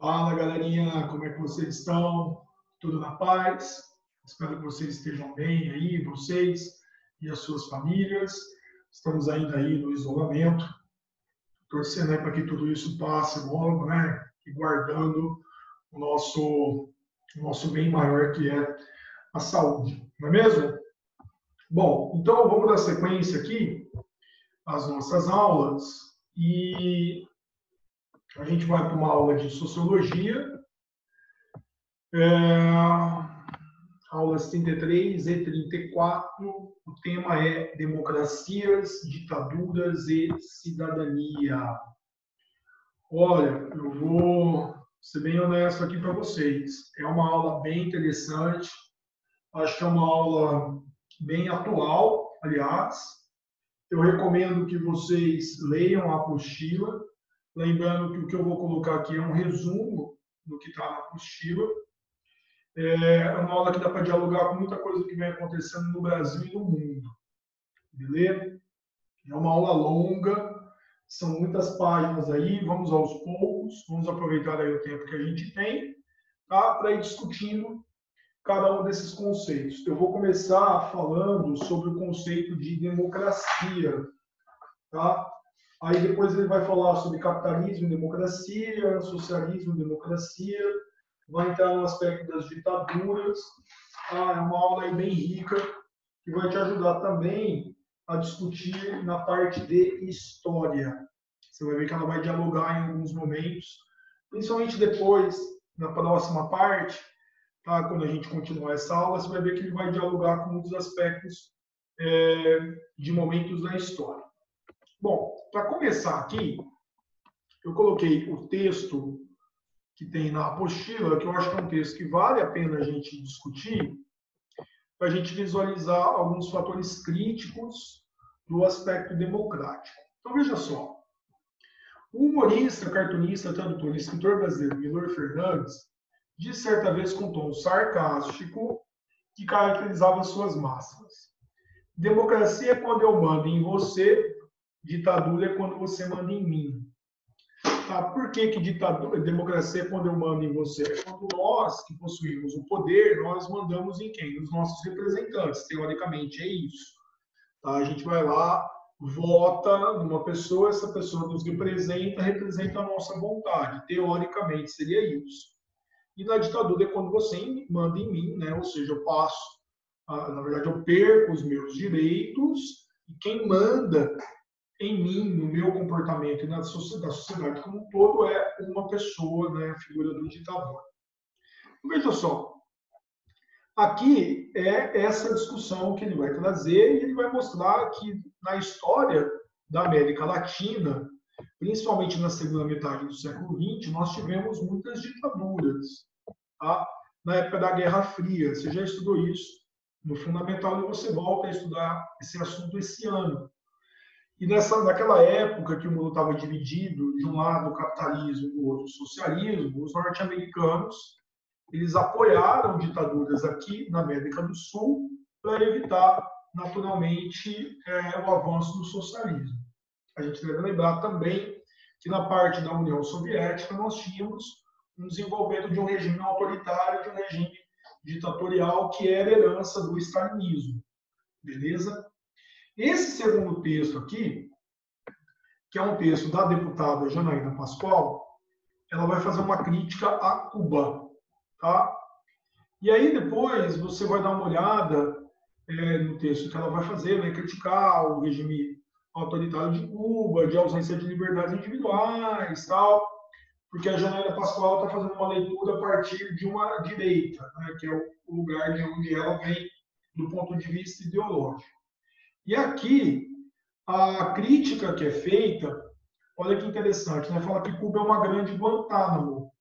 Fala, galerinha, como é que vocês estão? Tudo na paz? Espero que vocês estejam bem aí, vocês e as suas famílias. Estamos ainda aí no isolamento, torcendo para que tudo isso passe logo, né? E guardando o nosso bem maior, que é a saúde, não é mesmo? Bom, então vamos dar sequência aqui às nossas aulas e a gente vai para uma aula de sociologia. Aulas 33 e 34, o tema é democracias, ditaduras e cidadania. Olha, eu vou ser bem honesto aqui para vocês. É uma aula bem interessante, acho que é uma aula bem atual, aliás. Eu recomendo que vocês leiam a apostila, lembrando que o que eu vou colocar aqui é um resumo do que está na apostila. É uma aula que dá para dialogar com muita coisa que vem acontecendo no Brasil e no mundo. Beleza? É uma aula longa, são muitas páginas aí, vamos aos poucos, vamos aproveitar aí o tempo que a gente tem, tá? Para ir discutindo cada um desses conceitos. Eu vou começar falando sobre o conceito de democracia, tá? Aí depois ele vai falar sobre capitalismo e democracia, socialismo e democracia, vai entrar no aspecto das ditaduras. É uma aula aí bem rica, que vai te ajudar também a discutir na parte de história. Você vai ver que ela vai dialogar em alguns momentos, principalmente depois, na próxima parte, tá? Quando a gente continuar essa aula, você vai ver que ele vai dialogar com muitos aspectos de momentos da história. Bom, para começar aqui, eu coloquei o texto que tem na apostila, que eu acho que é um texto que vale a pena a gente discutir, para a gente visualizar alguns fatores críticos do aspecto democrático. Então, veja só. O humorista, cartunista, tradutor e escritor brasileiro Milor Fernandes disse certa vez com um tom sarcástico que caracterizava suas máximas. Democracia é quando eu mando em você, ditadura é quando você manda em mim. Tá? Por que democracia é quando eu mando em você? É quando nós, que possuímos o poder, nós mandamos em quem? Nos nossos representantes. Teoricamente é isso. Tá? A gente vai lá, vota numa pessoa, essa pessoa nos representa a nossa vontade. Teoricamente seria isso. E na ditadura é quando você manda em mim, né? Ou seja, eu passo, na verdade, eu perco os meus direitos e quem manda em mim, no meu comportamento e na sociedade como um todo, é uma pessoa, né? A figura do ditador. Veja só, aqui é essa discussão que ele vai trazer e ele vai mostrar que na história da América Latina, principalmente na segunda metade do século XX, nós tivemos muitas ditaduras. Tá? Na época da Guerra Fria, você já estudou isso no fundamental e você volta a estudar esse assunto esse ano. E naquela época que o mundo estava dividido, de um lado o capitalismo e do outro o socialismo, os norte-americanos eles apoiaram ditaduras aqui na América do Sul para evitar, naturalmente, o avanço do socialismo. A gente deve lembrar também que na parte da União Soviética nós tínhamos um desenvolvimento de um regime autoritário, de um regime ditatorial que era herança do stalinismo. Beleza? Esse segundo texto aqui, que é um texto da deputada Janaína Pascoal, ela vai fazer uma crítica a Cuba. Tá? E aí depois você vai dar uma olhada no texto que ela vai fazer, vai criticar o regime autoritário de Cuba, de ausência de liberdades individuais, tal, porque a Janaína Pascoal está fazendo uma leitura a partir de uma direita, né, que é o lugar de onde ela vem do ponto de vista ideológico. E aqui, a crítica que é feita, olha que interessante, né, fala que Cuba é uma grande Guantánamo.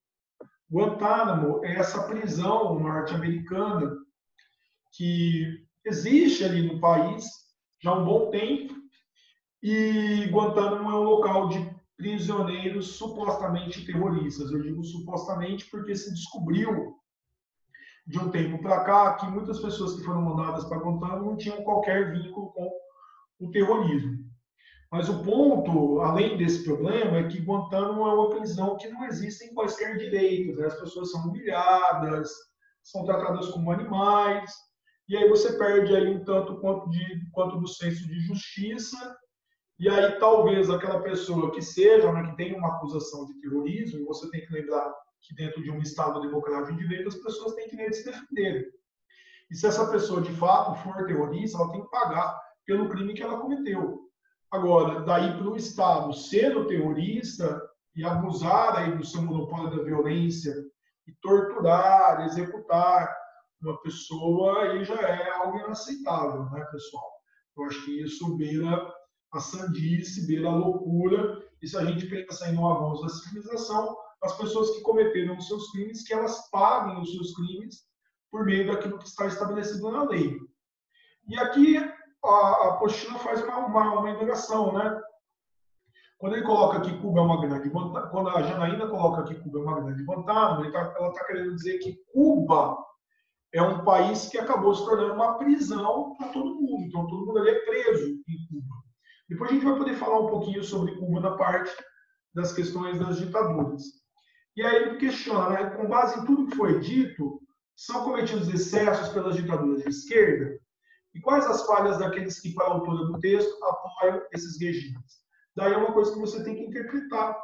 Guantánamo é essa prisão norte-americana que existe ali no país já há um bom tempo, e Guantánamo é um local de prisioneiros supostamente terroristas. Eu digo supostamente porque se descobriu de um tempo para cá que muitas pessoas que foram mandadas para Guantánamo não tinham qualquer vínculo com o terrorismo. Mas o ponto, além desse problema, é que Guantánamo é uma prisão que não existem quaisquer direitos, né? As pessoas são humilhadas, são tratadas como animais, e aí você perde aí um tanto quanto do senso de justiça, e aí talvez aquela pessoa que seja, né, que tenha uma acusação de terrorismo, você tem que lembrar que dentro de um Estado democrático de direito, as pessoas têm direito de se defender. E se essa pessoa de fato for terrorista, ela tem que pagar pelo crime que ela cometeu. Agora, daí para o Estado ser o terrorista e abusar aí do seu monopólio da violência e torturar, executar uma pessoa, aí já é algo inaceitável, né, pessoal? Eu acho que isso beira a sandice, beira a loucura. E se a gente pensa em um avanço da civilização, as pessoas que cometeram os seus crimes, que elas paguem os seus crimes por meio daquilo que está estabelecido na lei. E aqui a apostila faz uma indagação, né? Quando ele coloca que Cuba é uma grande vantagem, quando a Janaína coloca que Cuba é uma grande vantagem, ela está querendo dizer que Cuba é um país que acabou se tornando uma prisão para todo mundo. Então, todo mundo ali é preso em Cuba. Depois a gente vai poder falar um pouquinho sobre Cuba na parte das questões das ditaduras. E aí ele questiona, né, com base em tudo que foi dito, são cometidos excessos pelas ditaduras de esquerda? E quais as falhas daqueles que, para a altura do texto, apoiam esses regimes? Daí é uma coisa que você tem que interpretar,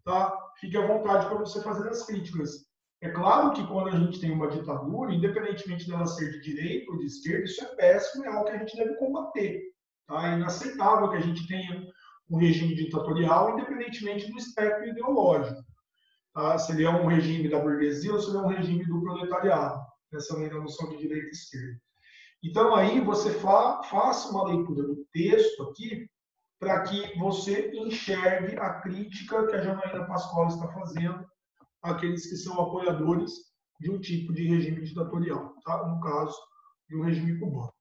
tá? Fique à vontade para você fazer as críticas. É claro que quando a gente tem uma ditadura, independentemente dela ser de direita ou de esquerda, isso é péssimo, é algo que a gente deve combater. Tá? É inaceitável que a gente tenha um regime ditatorial, independentemente do espectro ideológico. Tá? Se ele é um regime da burguesia ou se ele é um regime do proletariado, nessa noção de direita e esquerda. Então, aí você faça uma leitura do texto aqui para que você enxergue a crítica que a Janaína Pascoal está fazendo àqueles que são apoiadores de um tipo de regime ditatorial, tá? No caso, de um regime cubano.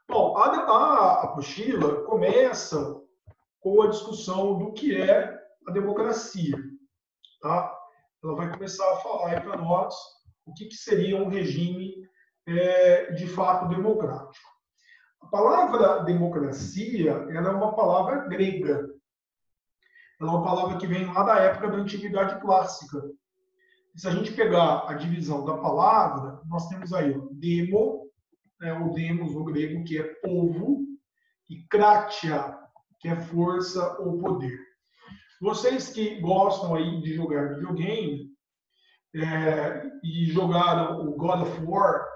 Bom, a apostila começa com a discussão do que é a democracia, tá? Ela vai começar a falar aí para nós o que seria um regime de fato democrático. A palavra democracia ela é uma palavra grega. Ela é uma palavra que vem lá da época da Antiguidade Clássica. E se a gente pegar a divisão da palavra, nós temos aí o demo, né, o demos no grego, que é povo, e kratia, que é força ou poder. Vocês que gostam aí de jogar videogame e jogaram o God of War,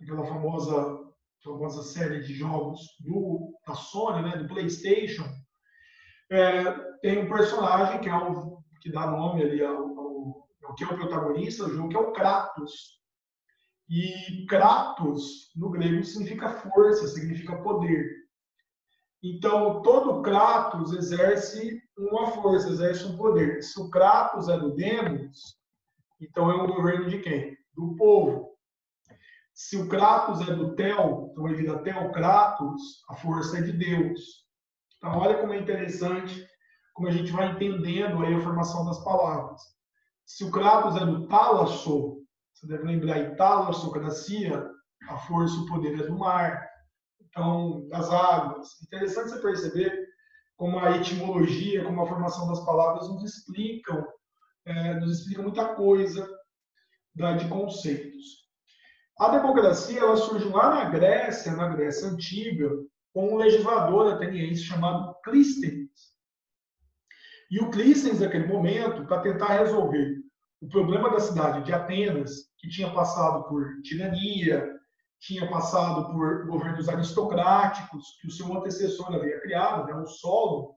aquela famosa série de jogos da Sony, né, do PlayStation, tem um personagem que é o que dá nome ali ao que é o protagonista do jogo, que é o Kratos. E Kratos, no grego, significa força, significa poder. Então, todo Kratos exerce uma força, exerce um poder. Se o Kratos é do Demos, então é um governo de quem? Do povo. Se o Kratos é do Tel, então ele vira Tel-Kratos, a força é de Deus. Então, olha como é interessante, como a gente vai entendendo aí a formação das palavras. Se o Kratos é do Thalasso, você deve lembrar aí, Thalassocracia, a força e o poder é do mar, então, das águas. Interessante você perceber como a etimologia, como a formação das palavras nos explica muita coisa de conceitos. A democracia ela surge lá na Grécia Antiga, com um legislador ateniense chamado Clístenes. E o Clístenes, naquele momento, para tentar resolver o problema da cidade de Atenas, que tinha passado por tirania, tinha passado por governos aristocráticos, que o seu antecessor havia criado, né, o Solon,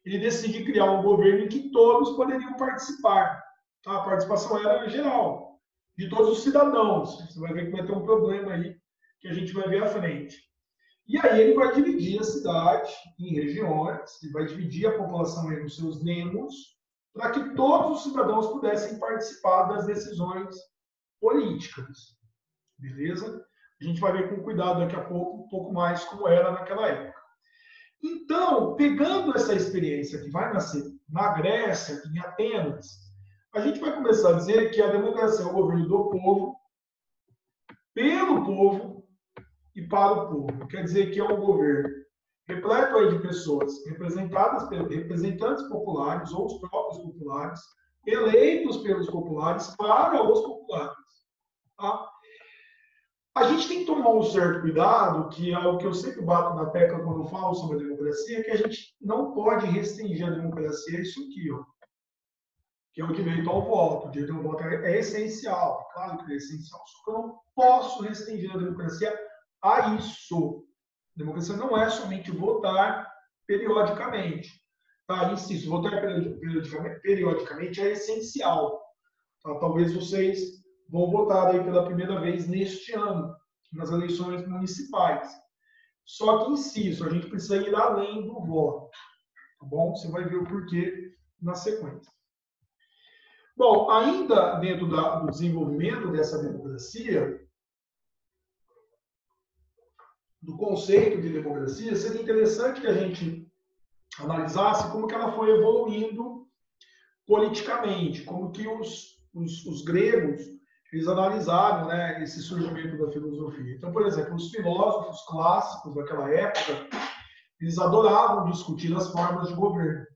ele decidiu criar um governo em que todos poderiam participar. Tá? A participação era geral, de todos os cidadãos. Você vai ver que vai ter um problema aí, que a gente vai ver à frente. E aí ele vai dividir a cidade em regiões, ele vai dividir a população nos seus demos, para que todos os cidadãos pudessem participar das decisões políticas. Beleza? A gente vai ver com cuidado daqui a pouco, um pouco mais como era naquela época. Então, pegando essa experiência que vai nascer na Grécia, em Atenas, a gente vai começar a dizer que a democracia é o governo do povo, pelo povo e para o povo. Quer dizer que é um governo repleto aí de pessoas representantes populares ou os próprios populares, eleitos pelos populares para os populares. Tá? A gente tem que tomar um certo cuidado, que é o que eu sempre bato na tecla quando eu falo sobre a democracia, que a gente não pode restringir a democracia a isso aqui, ó, que é o direito ao voto. O direito ao voto é essencial, claro que é essencial, só que eu não posso restringir a democracia a isso. A democracia não é somente votar periodicamente. Tá? Insisto, votar periodicamente é essencial. Tá? Talvez vocês vão votar aí pela primeira vez neste ano, nas eleições municipais. Só que, insisto, a gente precisa ir além do voto. Tá bom? Você vai ver o porquê na sequência. Bom, ainda dentro do desenvolvimento dessa democracia, do conceito de democracia, seria interessante que a gente analisasse como que ela foi evoluindo politicamente, como que os gregos eles analisaram, né, esse surgimento da filosofia. Então, por exemplo, os filósofos clássicos daquela época, eles adoravam discutir as formas de governo.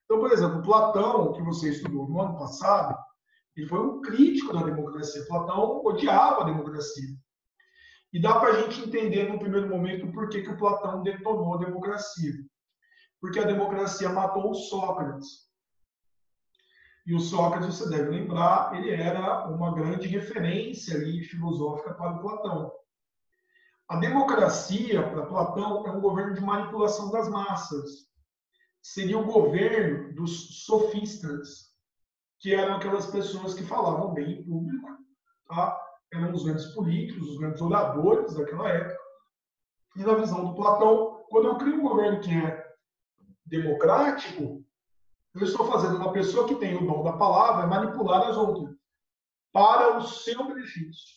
Então, por exemplo, Platão, que você estudou no ano passado, ele foi um crítico da democracia. Platão odiava a democracia. E dá para a gente entender, no primeiro momento, por que o Platão detonou a democracia. Porque a democracia matou o Sócrates. E o Sócrates, você deve lembrar, ele era uma grande referência ali, filosófica para o Platão. A democracia, para Platão, é um governo de manipulação das massas. Seria o governo dos sofistas, que eram aquelas pessoas que falavam bem em público, tá? Eram os grandes políticos, os grandes oradores daquela época. E na visão do Platão, quando eu crio um governo que é democrático, eu estou fazendo uma pessoa que tem o dom da palavra manipular as outras para o seu benefício.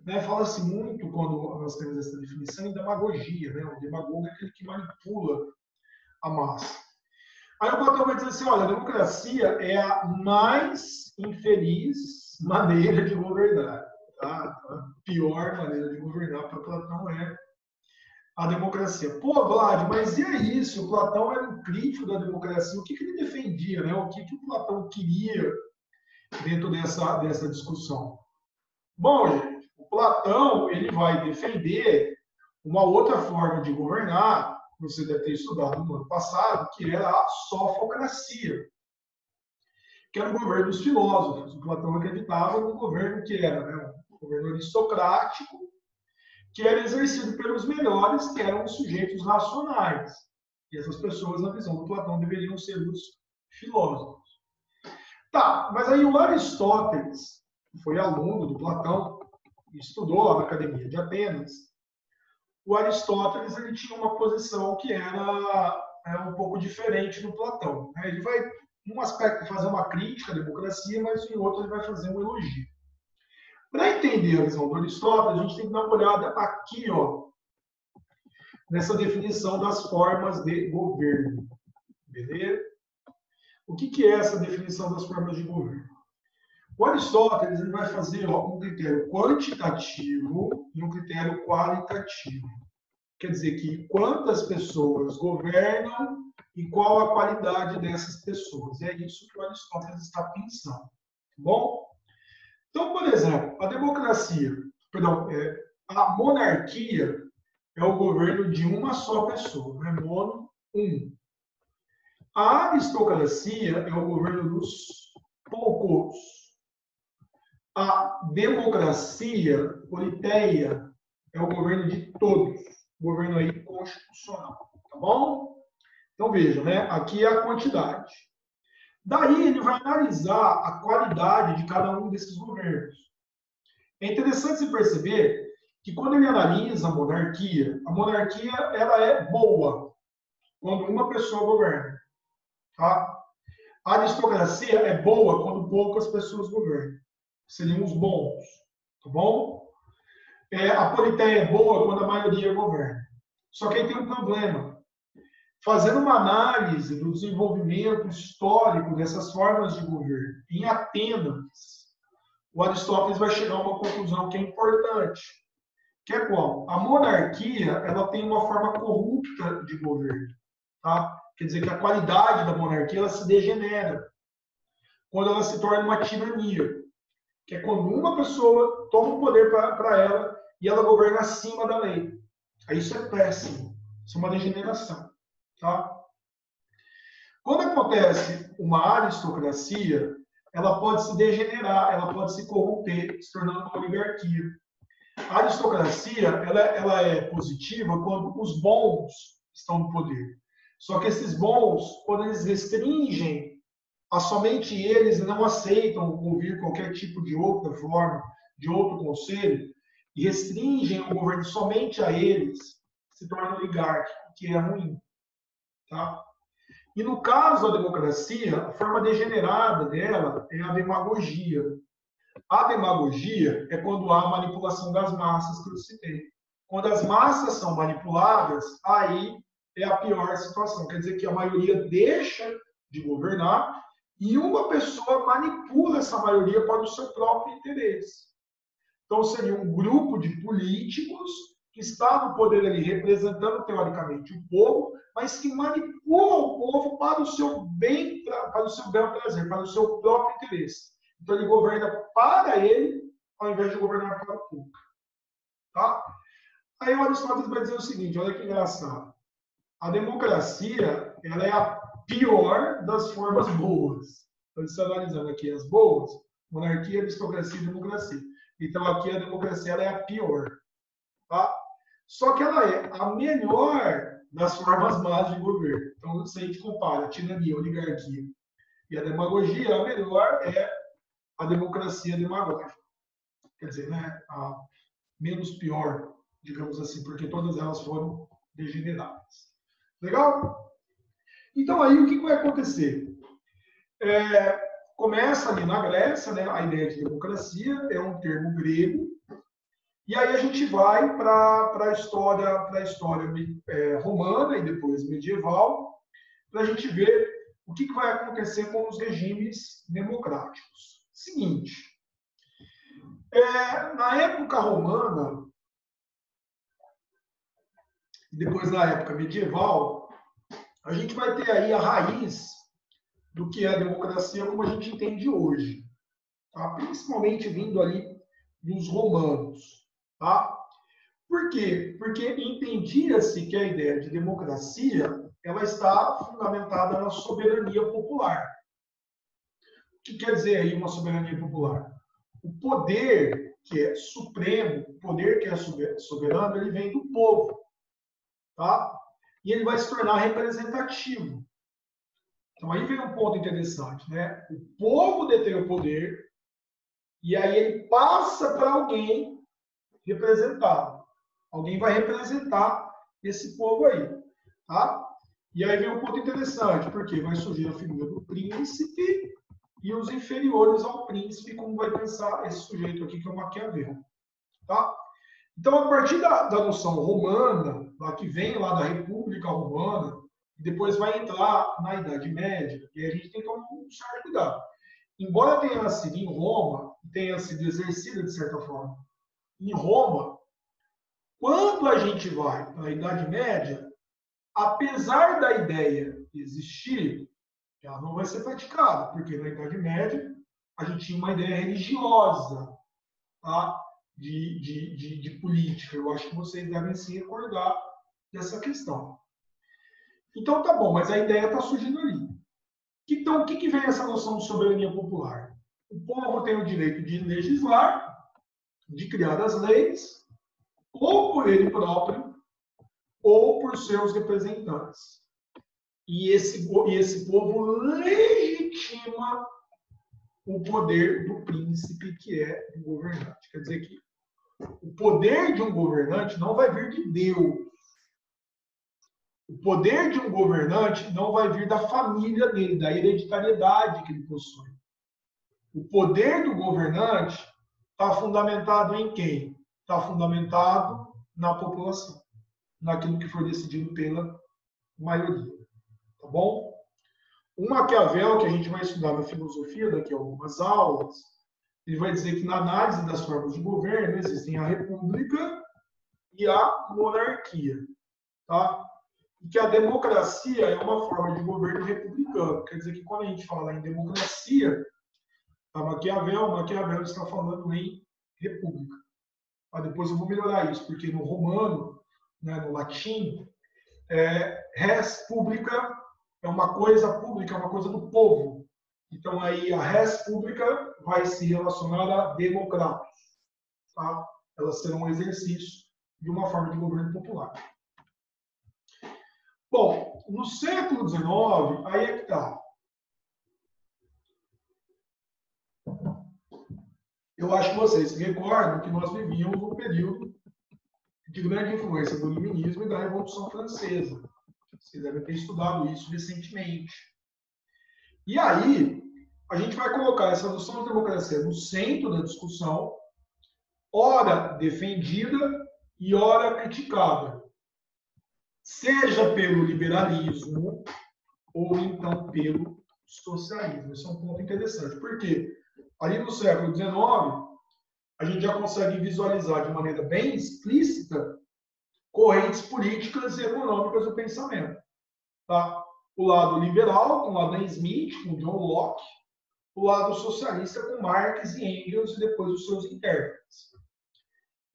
Né? Fala-se muito, quando nós temos essa definição, em demagogia. Né? O demagogo é aquele que manipula a massa. Aí o Platão vai dizer assim, olha, a democracia é a mais infeliz maneira de governar. Tá? A pior maneira de governar para Platão é a democracia. Pô, Vlad, mas e aí? Se o Platão era um crítico da democracia, o que ele defendia? Né? O que o Platão queria dentro dessa discussão? Bom, gente, o Platão ele vai defender uma outra forma de governar, você deve ter estudado no ano passado, que era a sofocracia, que era o governo dos filósofos. O Platão acreditava no governo que era, né, um governo aristocrático, que era exercido pelos melhores, que eram os sujeitos racionais. E essas pessoas, na visão do Platão, deveriam ser os filósofos. Tá, mas aí o Aristóteles, que foi aluno do Platão, estudou lá na Academia de Atenas, o Aristóteles ele tinha uma posição que era um pouco diferente do Platão. Ele vai, em um aspecto, fazer uma crítica à democracia, mas em outro ele vai fazer um elogio. Para entender a visão do Aristóteles, a gente tem que dar uma olhada aqui, ó, nessa definição das formas de governo. Beleza? O que é essa definição das formas de governo? O Aristóteles ele vai fazer um critério quantitativo e um critério qualitativo. Quer dizer que quantas pessoas governam e qual a qualidade dessas pessoas. É isso que o Aristóteles está pensando. Tá bom? Então, por exemplo, a democracia, a monarquia é o governo de uma só pessoa, né? Mono, um. A aristocracia é o governo dos poucos. A democracia, politeia, é o governo de todos, governo aí constitucional, tá bom? Então veja, né? Aqui é a quantidade. Daí ele vai analisar a qualidade de cada um desses governos. É interessante se perceber que quando ele analisa a monarquia ela é boa quando uma pessoa governa, tá? A aristocracia é boa quando poucas pessoas governam. Seriam os bons, tá bom? A politeia é boa quando a maioria governa. Só que aí tem um problema. Fazendo uma análise do desenvolvimento histórico dessas formas de governo em Atenas, o Aristóteles vai chegar a uma conclusão que é importante, que é qual? A monarquia, ela tem uma forma corrupta de governo, tá? Quer dizer que a qualidade da monarquia, ela se degenera quando ela se torna uma tirania, que é quando uma pessoa toma o poder para ela e ela governa acima da lei. Aí isso é péssimo, isso é uma degeneração, tá? Quando acontece uma aristocracia, ela pode se degenerar, ela pode se corromper, se tornando uma oligarquia. A aristocracia, ela é positiva quando os bons estão no poder. Só que esses bons, quando eles restringem a somente eles, não aceitam ouvir qualquer tipo de outra forma, de outro conselho, e restringem o governo somente a eles, se torna oligárquico, que é ruim. Tá? E no caso da democracia, a forma degenerada dela é a demagogia. A demagogia é quando há manipulação das massas que eu citei. Quando as massas são manipuladas, aí é a pior situação. Quer dizer que a maioria deixa de governar e uma pessoa manipula essa maioria para o seu próprio interesse. Então, seria um grupo de políticos que está no poder ali, representando teoricamente o povo, mas que manipula o povo para o seu bem, para o seu bel prazer, para o seu próprio interesse. Então, ele governa para ele, ao invés de governar para o povo. Tá? Aí o Aristóteles vai dizer o seguinte, olha que engraçado. A democracia, ela é a pior das formas boas. Então, você está analisando aqui as boas, monarquia, aristocracia e democracia. Então, aqui a democracia ela é a pior. Tá? Só que ela é a melhor das formas más de governo. Então, se a gente compara a tirania, a oligarquia e a demagogia, a melhor é a democracia demagógica. Quer dizer, né, a menos pior, digamos assim, porque todas elas foram degeneradas. Legal? Então, aí, o que vai acontecer? Começa ali na Grécia, né, a ideia de democracia, é um termo grego, e aí a gente vai para a história romana e depois medieval, para a gente ver o que vai acontecer com os regimes democráticos. Seguinte, na época romana, e depois na época medieval, a gente vai ter aí a raiz do que é a democracia como a gente entende hoje, tá? Principalmente vindo ali dos romanos. Tá? Por quê? Porque entendia-se que a ideia de democracia ela está fundamentada na soberania popular. O que quer dizer aí uma soberania popular? O poder que é supremo, o poder que é soberano, ele vem do povo. Tá? E ele vai se tornar representativo. Então aí vem um ponto interessante, né? O povo detém o poder e aí ele passa para alguém representado. Alguém vai representar esse povo aí, tá? E aí vem um ponto interessante, porque vai surgir a figura do príncipe e os inferiores ao príncipe, como vai pensar esse sujeito aqui, que é o Maquiavel, tá? Então, a partir da noção romana, lá que vem lá da República Romana, depois vai entrar na Idade Média, e a gente tem que tomar um certo cuidado. Embora tenha nascido em Roma, tenha sido exercida de certa forma em Roma, quando a gente vai para a Idade Média, apesar da ideia existir, ela não vai ser praticada, porque na Idade Média a gente tinha uma ideia religiosa, tá? de política. Eu acho que vocês devem se recordar dessa questão. Então tá bom, mas a ideia está surgindo ali. Então, o que vem essa noção de soberania popular? O povo tem o direito de legislar, de criar as leis, ou por ele próprio, ou por seus representantes. E esse povo legitima o poder do príncipe, que é o governante. Quer dizer que o poder de um governante não vai vir de Deus. O poder de um governante não vai vir da família dele, da hereditariedade que ele possui. O poder do governante está fundamentado em quem? Está fundamentado na população, naquilo que foi decidido pela maioria. Tá bom? O Maquiavel, que a gente vai estudar na filosofia daqui a algumas aulas, ele vai dizer que na análise das formas de governo existem a república e a monarquia. Tá? E que a democracia é uma forma de governo republicano. Quer dizer que quando a gente fala em democracia, a Maquiavel está falando em república. Mas depois eu vou melhorar isso, porque no romano, né, no latim, res pública é uma coisa pública, é uma coisa do povo. Então aí a res pública vai se relacionar a democratos. Tá? Elas serão um exercício de uma forma de governo popular. Bom, no século XIX, aí é que está. Eu acho que vocês se recordam que nós vivíamos um período de grande influência do iluminismo e da Revolução Francesa. Vocês devem ter estudado isso recentemente. E aí, a gente vai colocar essa noção de democracia no centro da discussão, ora defendida e ora criticada. Seja pelo liberalismo ou então pelo socialismo. Esse é um ponto interessante. Por quê? Ali no século XIX, a gente já consegue visualizar de maneira bem explícita correntes políticas e econômicas do pensamento. Tá? O lado liberal, com o Adam Smith, com John Locke, o lado socialista, com Marx e Engels, e depois os seus intérpretes.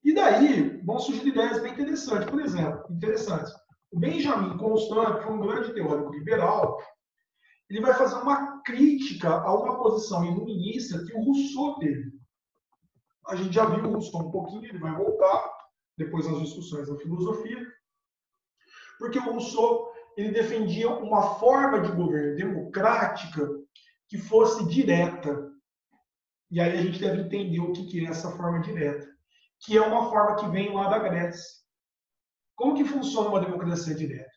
E daí vão surgir ideias bem interessantes. Por exemplo, o Benjamin Constant, que foi um grande teórico liberal, ele vai fazer uma crítica a uma posição iluminista que o Rousseau teve. A gente já viu o Rousseau um pouquinho, ele vai voltar depois nas discussões da filosofia, porque o Rousseau ele defendia uma forma de governo democrática que fosse direta. E aí a gente deve entender o que é essa forma direta, que é uma forma que vem lá da Grécia. Como que funciona uma democracia direta?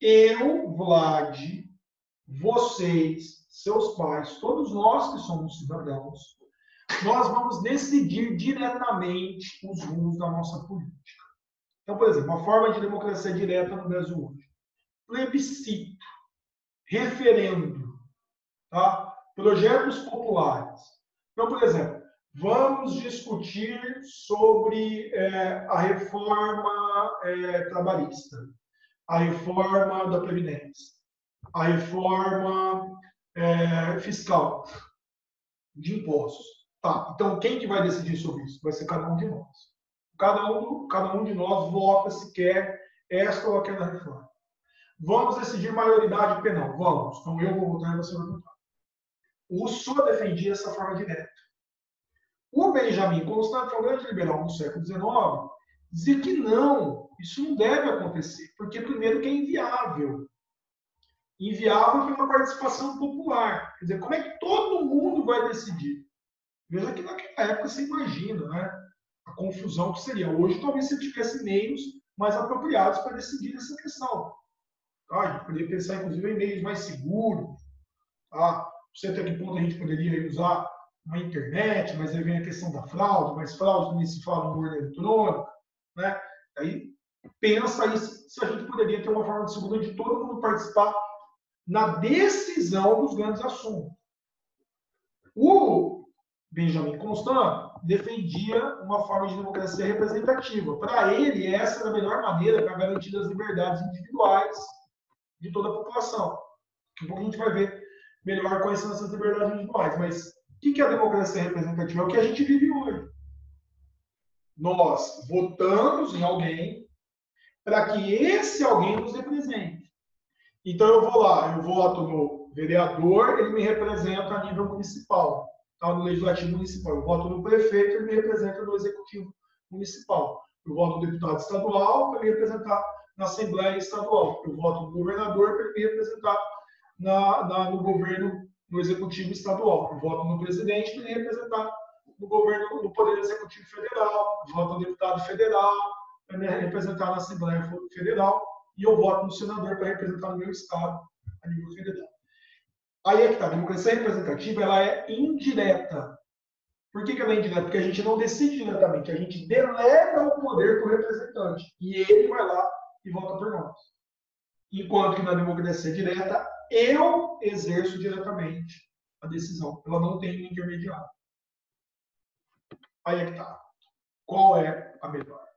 Eu, Vlad, vocês, seus pais, todos nós que somos cidadãos, nós vamos decidir diretamente os rumos da nossa política. Então, por exemplo, uma forma de democracia direta no Brasil hoje. Plebiscito, referendo, tá? Projetos populares. Então, por exemplo, vamos discutir sobre a reforma trabalhista, a reforma da Previdência, a reforma fiscal de impostos. Tá, então quem que vai decidir sobre isso? Vai ser cada um de nós. Cada um de nós vota se quer esta ou aquela reforma. Vamos decidir maioridade penal? Vamos. Então eu vou votar e você vai votar. O Rousseau defendia essa forma direta. O Benjamin Constant, que foi um grande liberal no século XIX, dizia que não, isso não deve acontecer, porque primeiro que é inviável. Inviável pela participação popular. Quer dizer, como é que todo mundo vai decidir? Veja que naquela época você imagina, né? A confusão que seria. Hoje talvez você tivesse meios mais apropriados para decidir essa questão. Tá? A gente poderia pensar, inclusive, em meios mais seguros. Tá? Não sei até que ponto a gente poderia usar uma internet, mas aí vem a questão da fraude, mas fraude também se fala no urna eletrônica. Né? Aí pensa aí se a gente poderia ter uma forma de segura de todo mundo participar na decisão dos grandes assuntos. O Benjamin Constant defendia uma forma de democracia representativa. Para ele, essa era a melhor maneira para garantir as liberdades individuais de toda a população. Daqui a pouco a gente vai ver melhor quais são essas liberdades individuais. Mas o que é a democracia representativa? É o que a gente vive hoje. Nós votamos em alguém para que esse alguém nos represente. Então eu vou lá, eu voto no vereador, ele me representa a nível municipal. No legislativo municipal. Eu voto no prefeito, ele me representa no executivo municipal. Eu voto no deputado estadual, para me representar na Assembleia Estadual. Eu voto no governador, para me representar no governo, no executivo estadual. Eu voto no presidente, para me representar no governo, no Poder Executivo Federal. Eu voto no deputado federal, para me representar na Assembleia Federal. E eu voto no senador, para representar no meu estado, a nível federal. Aí é que está, a democracia representativa ela é indireta. Por que ela é indireta? Porque a gente não decide diretamente, a gente delega o poder para o representante. E ele vai lá e vota por nós. Enquanto que na democracia direta, eu exerço diretamente a decisão. Ela não tem um intermediário. Aí é que está. Qual é a melhor?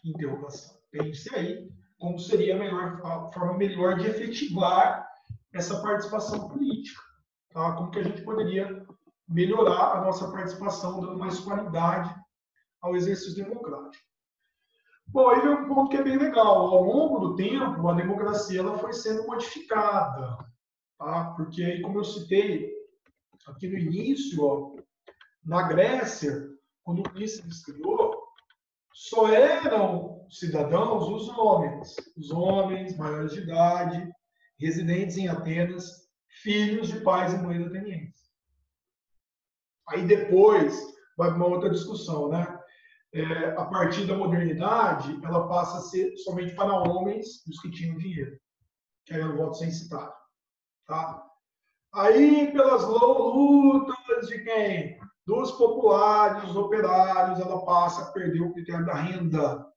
Interrogação. Pense aí como seria a forma melhor de efetivar essa participação política. Tá? Como que a gente poderia melhorar a nossa participação, dando mais qualidade ao exercício democrático. Bom, aí vem um ponto que é bem legal. Ao longo do tempo, a democracia ela foi sendo modificada. Tá? Porque, como eu citei aqui no início, ó, na Grécia, quando o Ulisses criou, só eram cidadãos os homens maiores de idade, residentes em Atenas, filhos de pais e mães atenienses. Aí depois vai uma outra discussão, né? A partir da modernidade, ela passa a ser somente para homens, os que tinham dinheiro, que era o voto censitário. Tá? Aí, pelas lutas de quem? Dos populares, dos operários, ela passa a perder o critério da renda.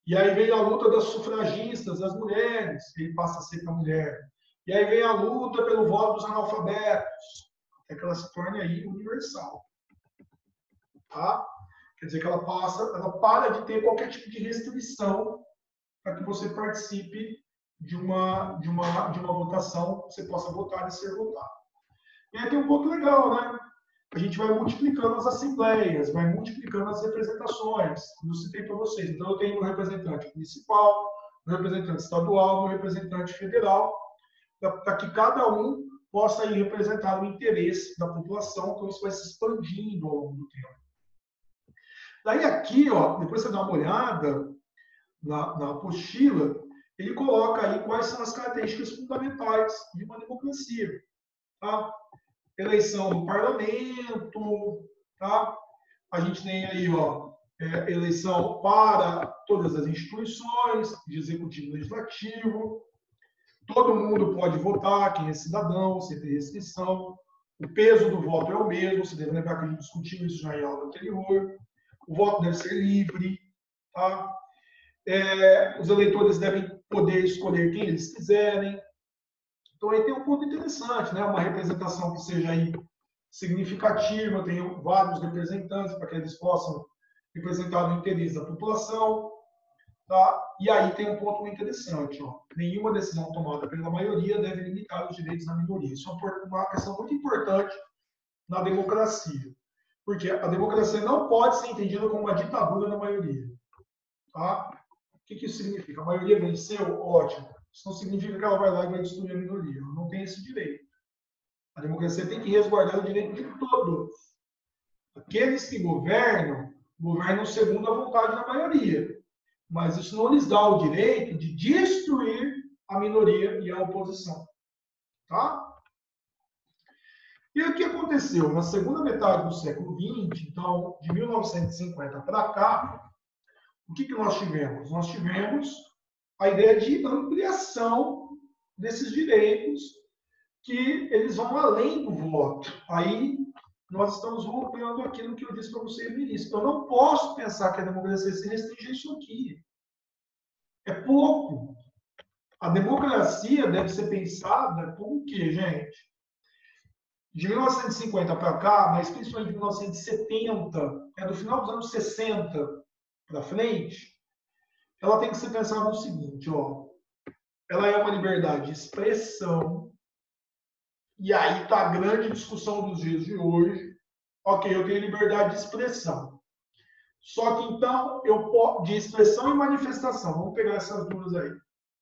E aí vem a luta das sufragistas, das mulheres, que ele passa a ser para a mulher. E aí vem a luta pelo voto dos analfabetos, até que ela se torne aí universal. Tá? Quer dizer que ela para de ter qualquer tipo de restrição para que você participe de uma votação, você possa votar e ser votado. E aí tem um ponto legal, né? A gente vai multiplicando as assembleias, vai multiplicando as representações, como eu citei para vocês. Então, eu tenho um representante municipal, um representante estadual, um representante federal, para que cada um possa ir representar o interesse da população, então isso vai se expandindo ao longo do tempo. Daí aqui, ó, depois você dá uma olhada na apostila, ele coloca aí quais são as características fundamentais de uma democracia. Tá? Eleição do parlamento, tá? A gente tem aí, ó, eleição para todas as instituições, de executivo e legislativo. Todo mundo pode votar, quem é cidadão, sem ter restrição. O peso do voto é o mesmo, você deve lembrar que a gente discutiu isso já em aula anterior. O voto deve ser livre, tá? Os eleitores devem poder escolher quem eles quiserem. Então, aí tem um ponto interessante, né? Uma representação que seja aí significativa, tenho vários representantes para que eles possam representar o interesse da população. Tá? E aí tem um ponto muito interessante. Ó. Nenhuma decisão tomada pela maioria deve limitar os direitos da minoria. Isso é uma questão muito importante na democracia. Porque a democracia não pode ser entendida como uma ditadura da maioria. Tá? O que isso significa? A maioria venceu? Ótimo. Isso não significa que ela vai lá e vai destruir a minoria. Ela não tem esse direito. A democracia tem que resguardar o direito de todos. Aqueles que governam segundo a vontade da maioria. Mas isso não lhes dá o direito de destruir a minoria e a oposição. Tá? E o que aconteceu? Na segunda metade do século XX, então, de 1950 para cá, o que nós tivemos? Nós tivemos a ideia de ampliação desses direitos, que eles vão além do voto. Aí nós estamos rompendo aquilo que eu disse para vocês no início. Eu não posso pensar que a democracia se restringe a isso aqui. É pouco. A democracia deve ser pensada por o quê, gente? De 1950 para cá, mas principalmente de 1970, do final dos anos 60 para frente, ela tem que ser pensada no seguinte, ó. Ela é uma liberdade de expressão, e aí está a grande discussão dos dias de hoje. Ok, eu tenho liberdade de expressão. Só que então, de expressão e manifestação, vamos pegar essas duas aí.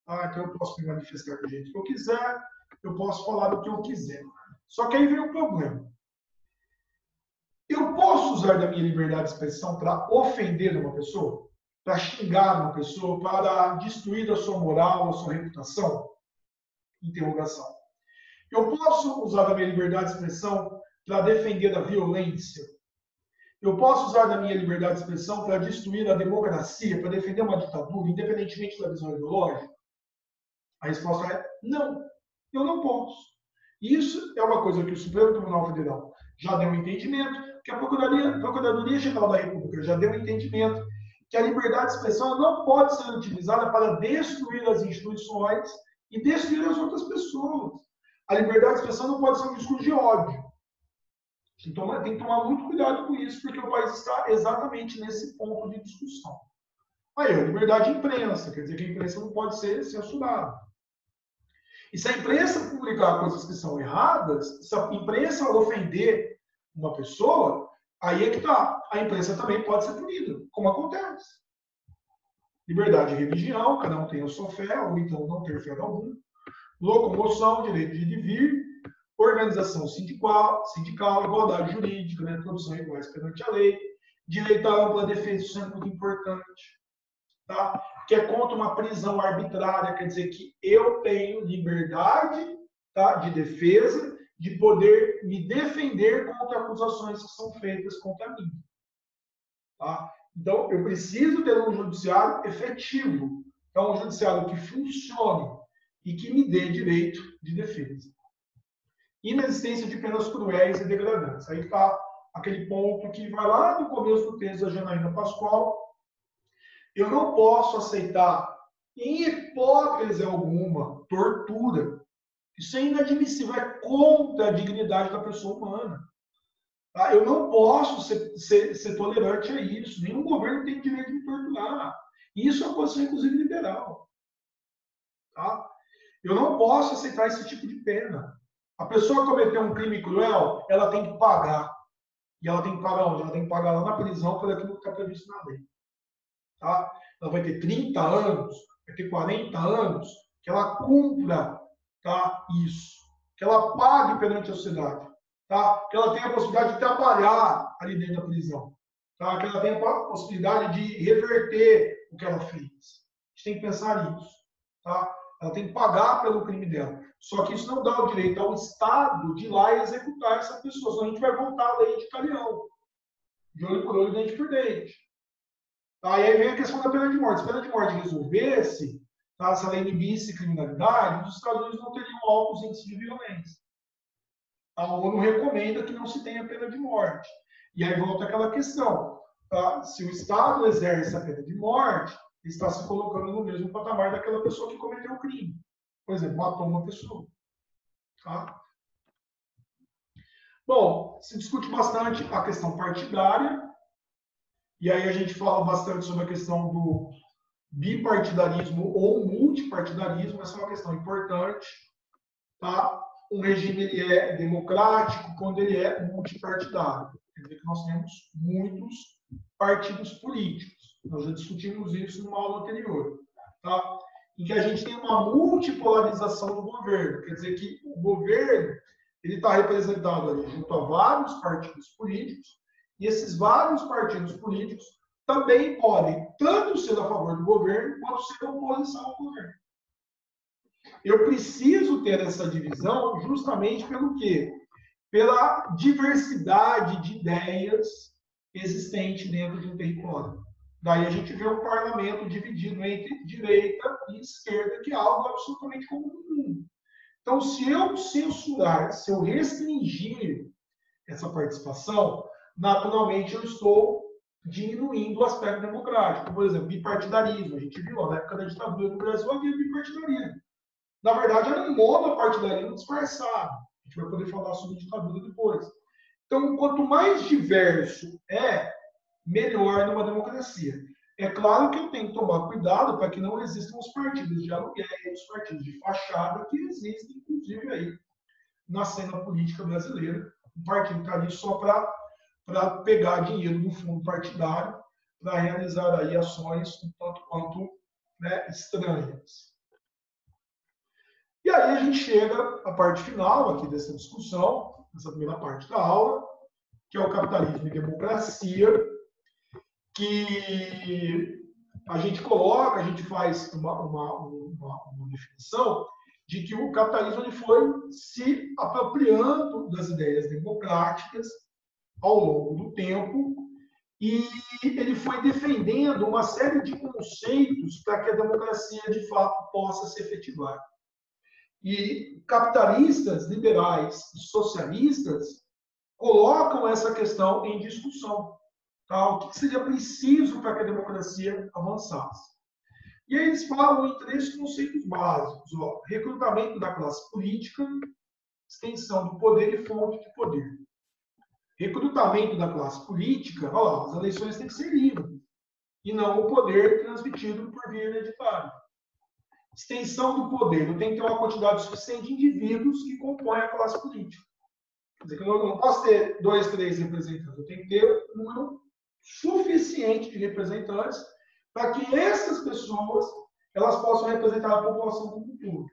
Então eu posso me manifestar do jeito que eu quiser, eu posso falar do que eu quiser. Só que aí vem o problema. Eu posso usar da minha liberdade de expressão para ofender uma pessoa? Para xingar uma pessoa? Para destruir a sua moral, a sua reputação? Interrogação. Eu posso usar da minha liberdade de expressão para defender a violência? Eu posso usar da minha liberdade de expressão para destruir a democracia, para defender uma ditadura, independentemente da visão ideológica? A resposta é não, eu não posso. Isso é uma coisa que o Supremo Tribunal Federal já deu um entendimento, que a Procuradoria-Geral da República já deu um entendimento, que a liberdade de expressão não pode ser utilizada para destruir as instituições e destruir as outras pessoas. A liberdade de expressão não pode ser um discurso de ódio. Tem que tomar muito cuidado com isso, porque o país está exatamente nesse ponto de discussão. Aí, ó, liberdade de imprensa, quer dizer que a imprensa não pode ser censurada. E se a imprensa publicar coisas que são erradas, se a imprensa ofender uma pessoa, aí é que tá. A imprensa também pode ser punida, como acontece. Liberdade de religião, cada um tem a sua fé, ou então não ter fé alguma. Locomoção, direito de ir e vir, organização sindical, igualdade jurídica, né, todos são iguais perante a lei, direito à ampla defesa, isso é muito importante, tá? Que é contra uma prisão arbitrária, quer dizer que eu tenho liberdade, tá, de defesa, de poder me defender contra acusações que são feitas contra mim, tá? Então, eu preciso ter um judiciário efetivo, então um judiciário que funcione e que me dê direito de defesa. Inexistência de penas cruéis e degradantes. Aí está aquele ponto que vai lá no começo do texto da Janaína Pascoal. Eu não posso aceitar, em hipótese alguma, tortura. Isso é inadmissível, é contra a dignidade da pessoa humana. Tá? Eu não posso ser tolerante a isso. Nenhum governo tem direito de me torturar. Isso é uma posição, inclusive, liberal. Tá? Eu não posso aceitar esse tipo de pena. A pessoa cometeu um crime cruel, ela tem que pagar. E ela tem que pagar onde? Ela tem que pagar lá na prisão por aquilo que está previsto na lei. Tá? Ela vai ter 30 anos, vai ter 40 anos, que ela cumpra, tá, isso. Que ela pague perante a sociedade. Tá? Que ela tenha a possibilidade de trabalhar ali dentro da prisão. Tá? Que ela tenha a possibilidade de reverter o que ela fez. A gente tem que pensar nisso. Tá? Ela tem que pagar pelo crime dela. Só que isso não dá o direito ao Estado de ir lá e executar essa pessoa. Senão a gente vai voltar à lei de Calião. De olho por olho, dente por dente. Tá? E aí vem a questão da pena de morte. Se a pena de morte resolvesse, tá? Se ela inibisse criminalidade, os Estados Unidos não teriam altos índices de violência. A ONU recomenda que não se tenha pena de morte. E aí volta aquela questão. Tá? Se o Estado exerce a pena de morte, está se colocando no mesmo patamar daquela pessoa que cometeu o crime. Por exemplo, matou uma pessoa. Tá? Bom, se discute bastante a questão partidária, e aí a gente fala bastante sobre a questão do bipartidarismo ou multipartidarismo, essa é uma questão importante. Tá? Um regime ele é democrático quando ele é multipartidário. Quer dizer que nós temos muitos partidos políticos. Nós já discutimos isso numa aula anterior. Tá? Em que a gente tem uma multipolarização do governo. Quer dizer que o governo ele está representado ali junto a vários partidos políticos, e esses vários partidos políticos também podem tanto ser a favor do governo, quanto ser oposição ao governo. Eu preciso ter essa divisão justamente pelo quê? Pela diversidade de ideias existente dentro de um território. Daí a gente vê o parlamento dividido entre direita e esquerda, que é algo absolutamente comum no mundo. Então, se eu censurar, se eu restringir essa participação, naturalmente eu estou diminuindo o aspecto democrático. Por exemplo, bipartidarismo. A gente viu, na época da ditadura do Brasil, havia bipartidarismo. Na verdade, era um monopartidarismo disfarçado. A gente vai poder falar sobre ditadura depois. Então, quanto mais diverso melhor numa democracia. É claro que eu tenho que tomar cuidado para que não existam os partidos de aluguel, os partidos de fachada que existem, inclusive, aí na cena política brasileira. Um partido está ali só para pegar dinheiro do fundo partidário para realizar aí ações um tanto quanto estranhas. E aí a gente chega à parte final aqui dessa discussão, nessa primeira parte da aula, que é o capitalismo e democracia, que a gente coloca, a gente faz uma definição de que o capitalismo ele foi se apropriando das ideias democráticas ao longo do tempo e ele foi defendendo uma série de conceitos para que a democracia de fato possa se efetivar. E capitalistas, liberais e socialistas colocam essa questão em discussão. Tá? O que seria preciso para que a democracia avançasse? E aí eles falam em 3 conceitos básicos. Ó, recrutamento da classe política, extensão do poder e fonte de poder. Recrutamento da classe política, ó, as eleições têm que ser livres. e não o poder transmitido por via hereditária. Extensão do poder. Eu tenho que ter uma quantidade suficiente de indivíduos que compõem a classe política. Quer dizer, que eu não posso ter 2, 3 representantes. Eu tenho que ter um número suficiente de representantes para que essas pessoas elas possam representar a população como um todo.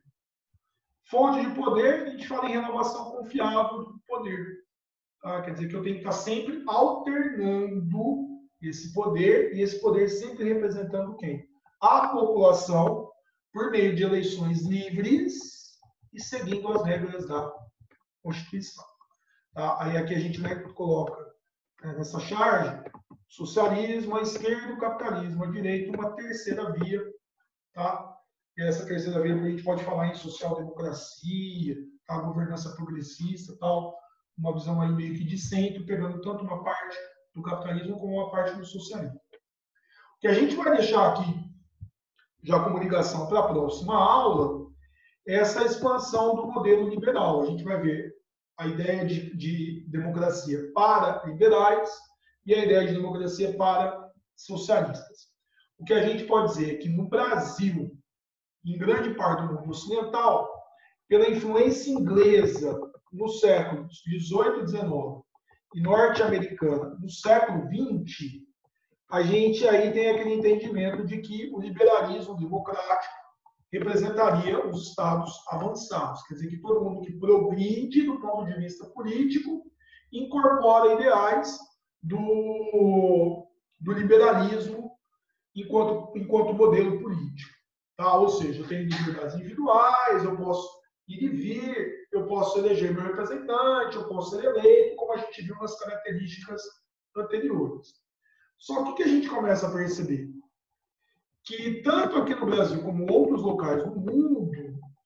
Fonte de poder, a gente fala em renovação confiável do poder. Tá? Quer dizer que eu tenho que estar sempre alternando esse poder, e esse poder sempre representando quem? A população, por meio de eleições livres e seguindo as regras da Constituição. Tá? Aí aqui a gente coloca nessa charge socialismo, a esquerda, o capitalismo, a direita, uma terceira via. Tá? E essa terceira via a gente pode falar em social-democracia, tá? Governança progressista, tal, uma visão aí meio que de centro, pegando tanto uma parte do capitalismo como uma parte do socialismo. O que a gente vai deixar aqui, já como ligação para a próxima aula, é essa expansão do modelo liberal. A gente vai ver a ideia de democracia para liberais e a ideia de democracia para socialistas. O que a gente pode dizer é que no Brasil, em grande parte do mundo ocidental, pela influência inglesa no século XVIII e XIX e norte-americana no século XX, a gente aí tem aquele entendimento de que o liberalismo democrático representaria os estados avançados. Quer dizer, que todo mundo que progride do ponto de vista político incorpora ideais do liberalismo enquanto modelo político. Tá? Ou seja, eu tenho liberdades individuais, eu posso ir e vir, eu posso eleger meu representante, eu posso ser eleito, como a gente viu nas características anteriores. Só que o que a gente começa a perceber? Que tanto aqui no Brasil como em outros locais do mundo,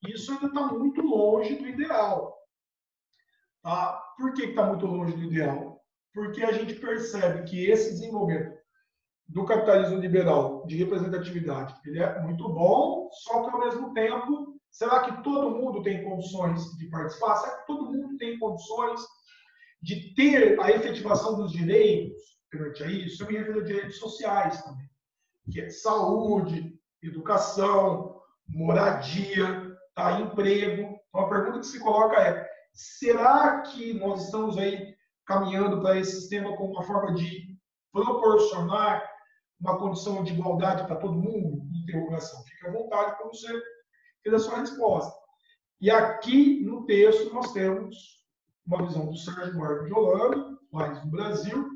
isso ainda está muito longe do ideal. Tá? Por que está muito longe do ideal? Porque a gente percebe que esse desenvolvimento do capitalismo liberal de representatividade ele é muito bom, só que ao mesmo tempo, será que todo mundo tem condições de participar? Será que todo mundo tem condições de ter a efetivação dos direitos perante a isso? Eu me refiro a direitos sociais também, que é saúde, educação, moradia, tá? Emprego. Então a pergunta que se coloca é: será que nós estamos aí caminhando para esse sistema como uma forma de proporcionar uma condição de igualdade para todo mundo? Interrogação. Fique à vontade para você ter a sua resposta. E aqui no texto nós temos uma visão do Sérgio Marco de Holanda, lá no Brasil,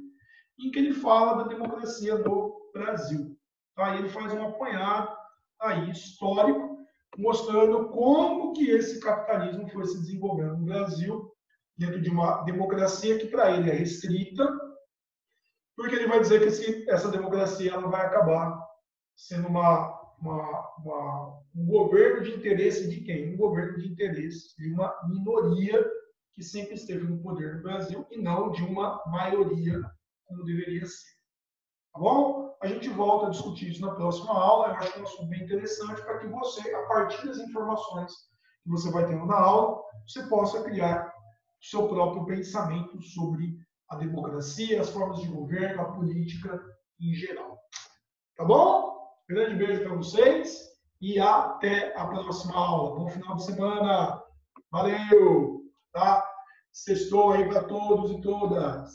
em que ele fala da democracia no Brasil. Aí ele faz um apanhado aí histórico, mostrando como que esse capitalismo foi se desenvolvendo no Brasil, dentro de uma democracia que para ele é restrita, porque ele vai dizer que essa democracia ela vai acabar sendo um governo de interesse de quem? Um governo de interesse de uma minoria que sempre esteve no poder no Brasil e não de uma maioria como deveria ser. Tá bom? A gente volta a discutir isso na próxima aula. Eu acho que é um assunto bem interessante para que você, a partir das informações que você vai tendo na aula, você possa criar o seu próprio pensamento sobre a democracia, as formas de governo, a política em geral. Tá bom? Grande beijo para vocês e até a próxima aula. Bom final de semana. Valeu! Tá? Sextou aí para todos e todas.